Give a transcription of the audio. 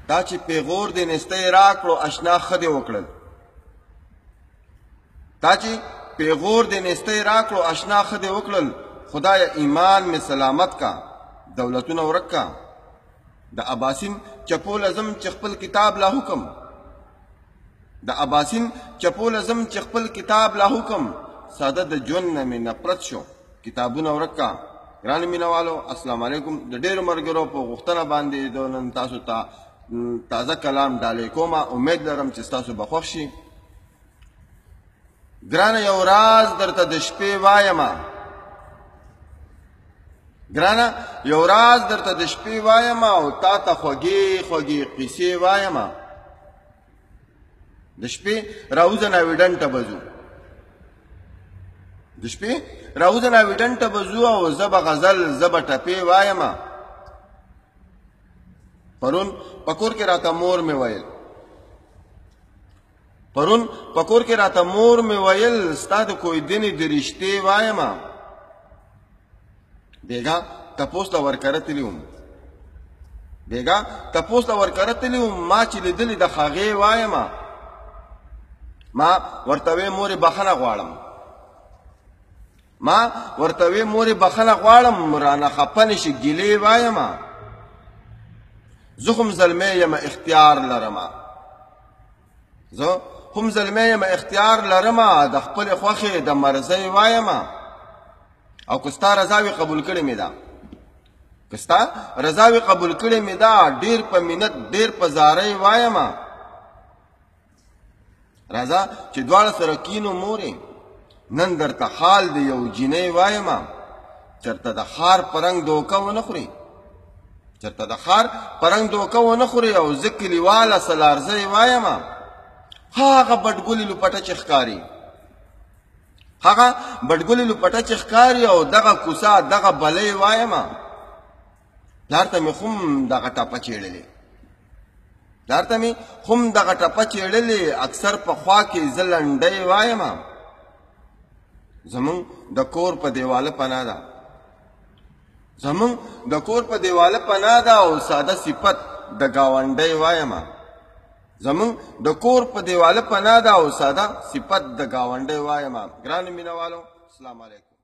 دا چې پیغور دې نستی راکړو اشنا ښه دې وکړل دا چې پیغور دې نستی راکړو اشنا ښه دې وکړل خدای ایمان می سلامت کا دولتونه ورک کا د اباسین چپو لازم چې خپل کتاب لا حکم د اباسین چپو لازم چې خپل کتاب لا حکم ساده د جون نه می نفرت شو کتابونه ورک کا ګران مینوالو السلام علیکم د ډېرو ملګرو په غوښتنه باندې د نن تاسو ته تازه کلام ډالۍ کوم امید لرم چې تاسو به خوښ شي ګرانه یو راز درته د شپې وایمه ګرانه یو راز درته د شپې وایمه او تا ته خوږې خوږې قیسې وایمه د شپې راوځه ناویډن ته به ځو د شپې راوځه ناویډن ته به ځو او زه به غزل زه به ټپې وایمه پرون په کور کې راته مور مې ویل پرون په کور کې راته مور مې ویل ستا د کویدنې د رشتې وایمه بیګا تپوس ته ورکره تللی وم بیګا تپوس ته ورکره تللی وم ما چې لیدلې د هغې وایمه ما ورته وې مورې بخښنه غواړم ما ورته وې مورې بخښنه غواړم رانه خفه نه شي ګیلې وایمه زه هم زلمی یم اختیار لرمه زه هم زلمی یم اختیار لرمه د خپلې خوښې د مرضۍ وایمه او که ستا رضاوي قبول کړې مې ده که ستا رضاوي قبول کړې مې ده ډېر په منت ډېر په زارۍ وایمه راځه چې دواړه سره کینو مورې نن درته حال د یو جینۍ وایمه چېرته د ښار په رنګ دوکه ونه خوري چېرته د ښار په رنګ دوکه ونه خوري او زه کلیواله سلارزۍ وایمه هغه بټګلې لوپټه چې ښکاري هغه بټګلې لوپټه چې ښکاري او دغه کوڅه دغه بلۍ وایمه پلار ته مې خم دغه ټپه چېړلې پلار ته مې خم دغه ټپه چېړلې اکثر په خوا کې زه لنډۍ وایمه زمونږ د کور په دیواله پناه ده زمونږ د کور په دیواله پناه ده او ساده صفت د ګاونډۍ وایمه زمونږ د کور په دیواله پناه ده او ساده صفت د ګاونډۍ وایمه ګرانو مینهوالو السلام علیکم